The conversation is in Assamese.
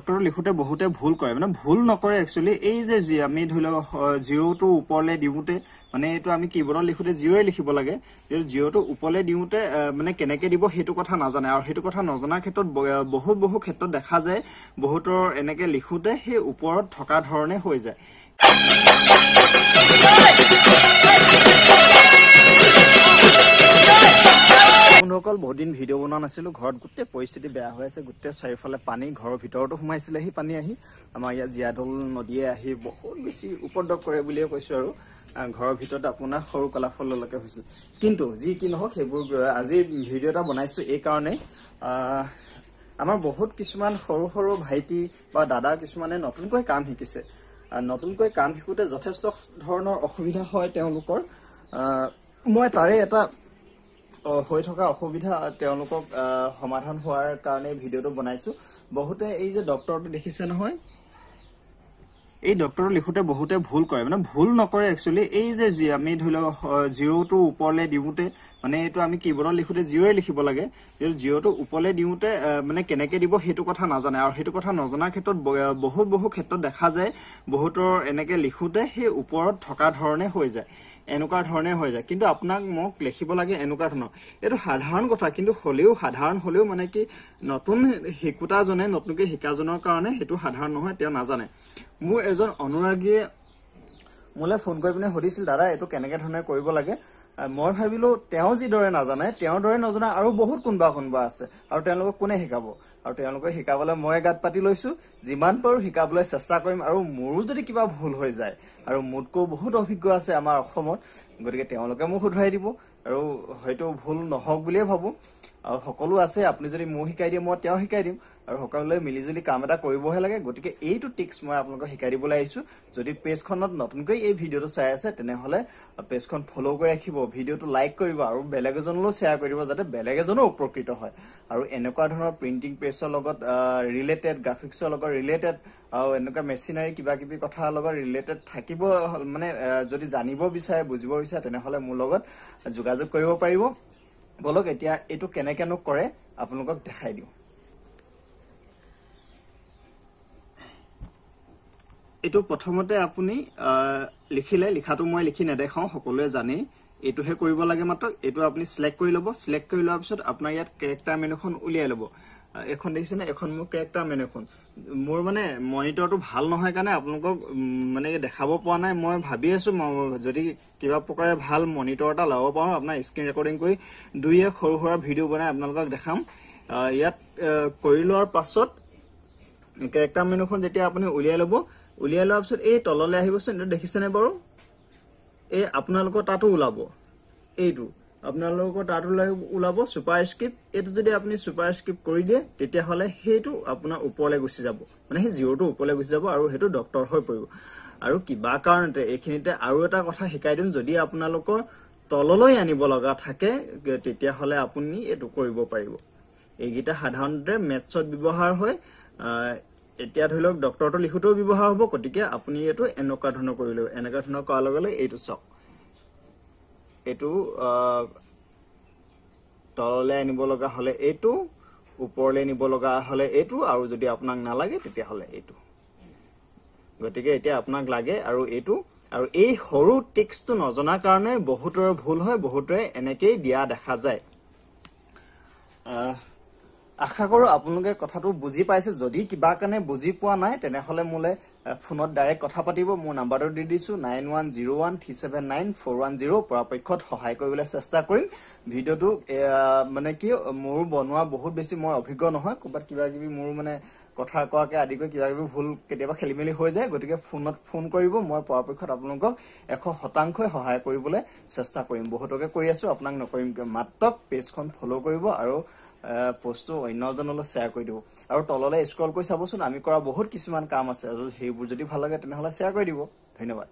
ডক্টৰ লিখোতে বহুতে ভুল কৰে মানে ভুল নকৰে একচুয়ালি এই যে আমি ধৰি লওক 0 টো ওপৰলে দিওতে মানে এটো আমি কিবোৰ্ডত লিখোতে 0 লিখিব লাগে যে 0 টো ওপৰলে দিওতে মানে কেনেকে দিব হেতু কথা নাজানে আৰু হেতু কথা নজনাৰ ক্ষেত্ৰত বহু ক্ষেত্ৰত দেখা যায় বহুতৰ এনেকে লিখোতে হে ওপৰত থকা ধৰণে হৈ যায় বন্ধুসকল বহুত দিন ভিডিও বনোৱা নাছিলো ঘৰত গুটে পৰিস্থিতি বেয়া হৈ আছে গুটে চাৰিফালে পানী ঘৰৰ ভিতৰতো সোমাইছিলে হি পানী আহি আমাৰ ইয়া জিয়াদল নদীয়ে আহি বহুত বেছি উপদ্ৰৱ কৰে বুলিয়ে কৈছো আৰু ঘৰৰ ভিতৰত আপোনাৰ সৰু কলাফললৈকে হৈছিল কিন্তু যি কি নহওক হেবোৰ আজি ভিডিও এটা বনাইছো এই কাৰণে আমাৰ বহুত কিছুমান সৰু ভাইটি বা দাদা কিছুমানে নতুনকৈ কাম শিকিছে নতুনকৈ কাম শিকুতে যথেষ্ট ধৰণৰ অসুবিধা হয় তেওঁলোকৰ মই তাৰে এটা হৈ থকা অসুবিধা তেওঁলোকক সমাধান হোৱাৰ কাৰণে ভিডিওটো বনাইছো বহুতে এই যে ডক্টৰটো দেখিছে নহয় এই ডক্টৰ লিখোতে বহুতে ভুল কৰে মানে ভুল নকৰে একচুয়ালি এই যে আমি ধৰি লওক 0 টো ওপৰলে দিওতে মানে এটো আমি কিবোৰ্ডত লিখোতে 0 লিখিব লাগে যে 0 টো ওপৰলে দিওতে মানে কেনেকে দিব হেতু কথা নাজানে আৰু হেতু কথা নজনাৰ ক্ষেত্ৰত বহু ক্ষেত্ৰত দেখা যায় বহুতৰ এনেকে লিখোতে হে ওপৰত থকা ধৰণে হৈ যায় এনেকুৱা ধৰণে হৈ যায় কিন্তু আপোনাক মোক লিখিব লাগে এনেকুৱা ধৰণৰ এটো সাধাৰণ কথা কিন্তু সাধাৰণ হলেও মানে কি নতুন শিকুতা জনে নতুনকৈ শিকাজনৰ কাৰণে হেতু সাধাৰণ নহয় তেওঁ নাজানে মোৰ এজন অনুৰাগীয়ে মোলে ফোন কৰি পিনে হদিছিল দাদা এটো কেনেকে ধৰণে কৰিব লাগে মই ভাবিলো তেওঁ যি দৰে নাজানে তেওঁৰ দৰে নজনা আৰু বহুত কোনবা আছে আৰু তেওঁলোকক কোনে শিকাব আৰু তেওঁলোকে শিকাবলৈ মই গাত পাতি লৈছো যিমান পাৰো শিকাবলৈ চেষ্টা কৰিম আৰু মোৰো যদি কিবা ভুল হৈ যায় আৰু মোতকো বহুত অভিজ্ঞ আছে আমাৰ অসমত গতিকে তেওঁলোকে মোক শুধৰাই দিব আৰু হয়তো ভুল নহওক বুলিয়ে ভাবো আৰু সকলো আছে আপুনি যদি মোক শিকাই দিয়ে মই তেওঁ শিকাই দিম আৰু সকলোৱে মিলিজুলি কাম এটা কৰিবহে লাগে গতিকে এইটো টিক্স মই আপোনালোকক শিকাই দিবলৈ আহিছো যদি পেজখনত নতুনকৈ এই ভিডিওটো চাই আছে তেনেহলে পেজখন ফলো কৰি ৰাখিব ভিডিওটো লাইক কৰিব আৰু বেলেগ এজনলৈ শেয়াৰ কৰিব যাতে বেলেগ এজনো উপকৃত হয় আৰু এনেকুৱা ধৰণৰ প্ৰিন্টিং পেজৰ লগত ৰিলেটেড গ্ৰাফিক্সৰ লগত ৰিলেটেড আৰু এনেকুৱা মেচিনাৰী কিবা কিবি কথা লগত ৰিলেটেড থাকিব মানে যদি জানিব বিচাৰে বুজিব বিচাৰে তেনেহলে মোৰ লগত যোগাযোগ কৰিব পাৰিব বলক এতিয়া এটো কেনেকেনো কৰে আপোনালোকক দেখাই দিও এটো প্ৰথমতে আপুনি লিখিলে লিখাটো মই লিখি নেদেখাও সকলোৱে জানে এটোহে কৰিব লাগে মাত্ৰ এটো আপুনি সিলেক্ট কৰি লব সিলেক্ট কৰি লোৱাৰ পিছত আপোনাৰ ইয়াত ক্যাৰেক্টাৰ মেনুখন উলিয়াই লব এখন দেখিছেনে এখন মোৰ ক্যাৰেক্টাৰ মেনুখন মোৰ মানে মনিটৰটো ভাল নহয় কাৰণে আপোনালোকক মানে দেখাব পোৱা নাই মই ভাবি আছো যদি কিবা প্ৰকাৰে ভাল মনিটৰ এটা লব পাৰো আপোনাৰ স্ক্ৰীন ৰেকৰ্ডিং কৰি দুইয়ে সৰু ভিডিও বনাই আপোনালোকক দেখাম ইয়াত কৰি লোৱাৰ পাছত ক্যাৰেক্টাৰ মেনুখন যেতিয়া আপুনি উলিয়াই লব উলিয়াই লোৱাৰ পিছত এই তললৈ আহিবচোন এটা দেখিছেনে বাৰু এই আপোনালোকৰ তাতো ওলাব এইটো আপোনালোকৰ তাতো ওলাব সুপাৰস্ক্ৰিপ্ট এটো যদি আপুনি সুপাৰস্ক্ৰিপ্ট কৰি দিয়ে তেতিয়া হলে হেতু আপোনাৰ ওপৰলৈ গুচি যাব মানে হে 0 টো ওপৰলৈ গুচি যাব আৰু হেতু ডক্টৰ হৈ পৰিব আৰু কিবা কাৰণতে এইখিনিতে আৰু এটা কথা শিকাই দিম যদি আপোনালোকৰ তললৈ আনিব লগা থাকে তেতিয়া হলে আপুনি এটো কৰিব পাৰিব এইগিটা সাধাৰণতে মেথছত ব্যৱহাৰ হয় এতিয়া ধৰি লওক ডক্টৰটো লিখোতেও ব্যৱহাৰ হ'ব গতিকে আপুনি এটো এনেকুৱা ধৰণৰ কৰিলে এনেকুৱা ধৰণৰ কৰাৰ লগে লগে এইটো চক এটো তললৈ আনিব লগা হলে এটো ওপৰলৈ নিব লগা হলে এটো আৰু যদি আপোনাক নালাগে তেতিয়া হলে এটো গতিকে এতিয়া আপোনাক লাগে আৰু এটো আৰু এই সৰু টেক্সটটো নজনা কাৰণে বহুতৰ ভুল হয় বহুতৰে এনেকৈ দিয়া দেখা যায় আশা কৰো আপোনালোকে কথাটো বুজি পাইছে যদি কিবা কাৰণে বুজি পোৱা নাই তেনেহলে মোলে ফোনত ডাইৰেক্ট কথা পাতিব মোৰ নাম্বাৰটো দি দিছো 9101379410 পৰাপক্ষত সহায় কৰিবলৈ চেষ্টা কৰিম ভিডিওটো মানে কি মোৰ বনোৱা বহুত বেছি মই অভিজ্ঞ নহয় কবাত কিবা কিবি মোৰ মানে কথা কোৱাকে আদি কৰি কিবা কিবি ভুল কেতিয়াবা খেলিমেলি হৈ যায় গতিকে ফোনত ফোন কৰিব মই পৰাপক্ষত আপোনালোকক 100% সহায় কৰিবলৈ চেষ্টা কৰিম বহুতকে কৰি আছো আপোনাক নকৰিম মাত্ৰ পেজখন ফলো কৰিব আৰু পোষ্টটো অন্যজনলৈ শেয়াৰ কৰি দিব আৰু তললৈ স্ক্ৰল কৰি চাবচোন আমি কৰা বহুত কিছুমান কাম আছে আৰু সেইবোৰ যদি ভাল লাগে তেনেহলে শেয়াৰ কৰি দিব ধন্যবাদ